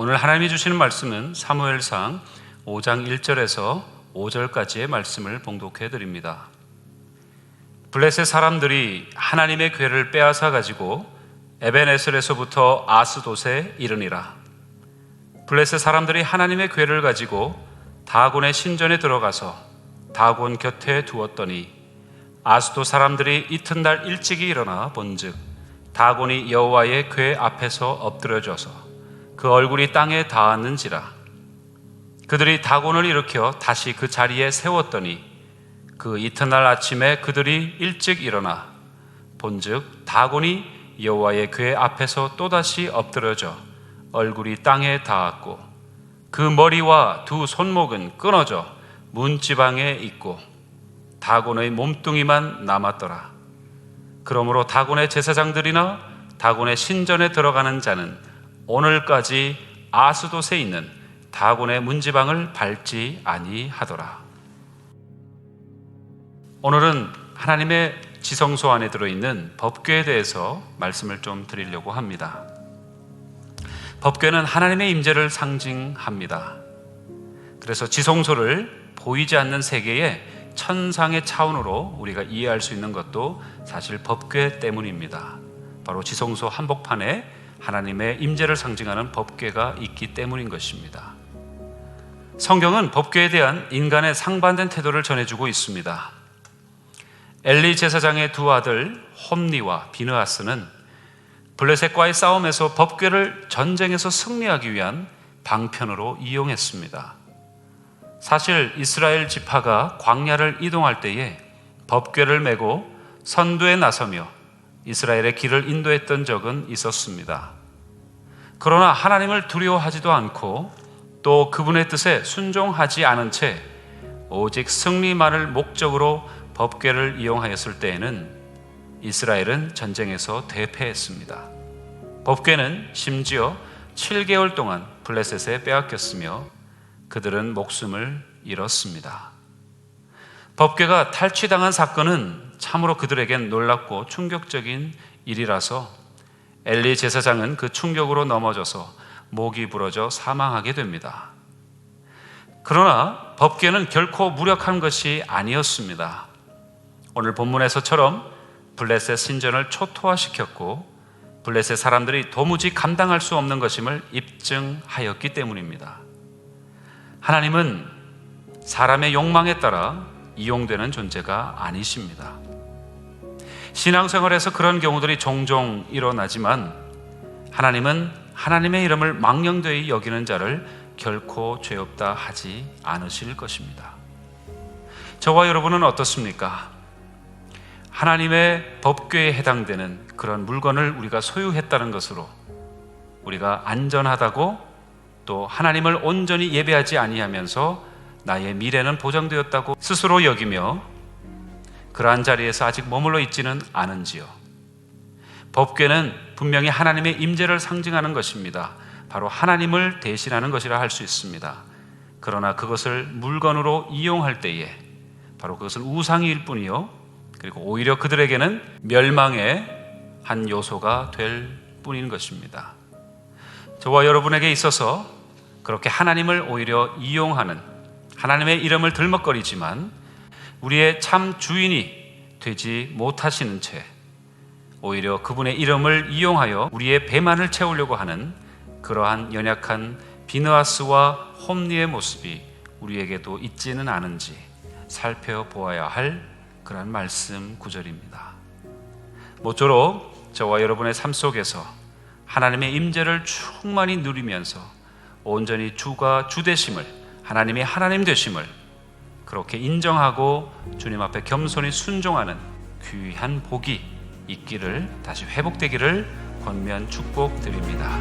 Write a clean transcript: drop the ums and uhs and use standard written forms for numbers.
오늘 하나님이 주시는 말씀은 사무엘상 5장 1절에서 5절까지의 말씀을 봉독해 드립니다. 블레셋 사람들이 하나님의 궤를 빼앗아 가지고 에벤에셀에서부터 아스돗에 이르니라. 블레셋 사람들이 하나님의 궤를 가지고 다곤의 신전에 들어가서 다곤 곁에 두었더니 아스돗 사람들이 이튿날 일찍이 일어나 본즉 다곤이 여호와의 궤 앞에서 엎드려져서 그 얼굴이 땅에 닿았는지라. 그들이 다곤을 일으켜 다시 그 자리에 세웠더니 그 이튿날 아침에 그들이 일찍 일어나 본즉 다곤이 여호와의 궤 앞에서 또다시 엎드려져 얼굴이 땅에 닿았고 그 머리와 두 손목은 끊어져 문지방에 있고 다곤의 몸뚱이만 남았더라. 그러므로 다곤의 제사장들이나 다곤의 신전에 들어가는 자는 오늘까지 아스돗에 있는 다곤의 문지방을 밟지 아니하더라. 오늘은 하나님의 지성소 안에 들어있는 법궤에 대해서 말씀을 좀 드리려고 합니다. 법궤는 하나님의 임재를 상징합니다. 그래서 지성소를 보이지 않는 세계의 천상의 차원으로 우리가 이해할 수 있는 것도 사실 법궤 때문입니다. 바로 지성소 한복판에 하나님의 임재를 상징하는 법궤가 있기 때문인 것입니다. 성경은 법궤에 대한 인간의 상반된 태도를 전해주고 있습니다. 엘리 제사장의 두 아들 홈니와 비느하스는 블레셋과의 싸움에서 법궤를 전쟁에서 승리하기 위한 방편으로 이용했습니다. 사실 이스라엘 지파가 광야를 이동할 때에 법궤를 메고 선두에 나서며 이스라엘의 길을 인도했던 적은 있었습니다. 그러나 하나님을 두려워하지도 않고 또 그분의 뜻에 순종하지 않은 채 오직 승리만을 목적으로 법궤를 이용하였을 때에는 이스라엘은 전쟁에서 대패했습니다. 법궤는 심지어 7개월 동안 블레셋에 빼앗겼으며 그들은 목숨을 잃었습니다. 법궤가 탈취당한 사건은 참으로 그들에겐 놀랍고 충격적인 일이라서 엘리 제사장은 그 충격으로 넘어져서 목이 부러져 사망하게 됩니다. 그러나 법궤는 결코 무력한 것이 아니었습니다. 오늘 본문에서처럼 블레셋 신전을 초토화시켰고 블레셋 사람들이 도무지 감당할 수 없는 것임을 입증하였기 때문입니다. 하나님은 사람의 욕망에 따라 이용되는 존재가 아니십니다. 신앙생활에서 그런 경우들이 종종 일어나지만 하나님은 하나님의 이름을 망령되이 여기는 자를 결코 죄 없다 하지 않으실 것입니다. 저와 여러분은 어떻습니까? 하나님의 법궤에 해당되는 그런 물건을 우리가 소유했다는 것으로 우리가 안전하다고 또 하나님을 온전히 예배하지 아니하면서 나의 미래는 보장되었다고 스스로 여기며 그러한 자리에서 아직 머물러 있지는 않은지요. 법궤는 분명히 하나님의 임재를 상징하는 것입니다. 바로 하나님을 대신하는 것이라 할 수 있습니다. 그러나 그것을 물건으로 이용할 때에 바로 그것은 우상일 뿐이요, 그리고 오히려 그들에게는 멸망의 한 요소가 될 뿐인 것입니다. 저와 여러분에게 있어서 그렇게 하나님을 오히려 이용하는, 하나님의 이름을 들먹거리지만 우리의 참 주인이 되지 못하시는 채 오히려 그분의 이름을 이용하여 우리의 배만을 채우려고 하는 그러한 연약한 비느하스와 홈니의 모습이 우리에게도 있지는 않은지 살펴보아야 할 그런 말씀 구절입니다. 모쪼록 저와 여러분의 삶 속에서 하나님의 임재를 충만히 누리면서 온전히 주가 주 되심을, 하나님이 하나님 되심을 그렇게 인정하고 주님 앞에 겸손히 순종하는 귀한 복이 있기를, 다시 회복되기를 권면 축복드립니다.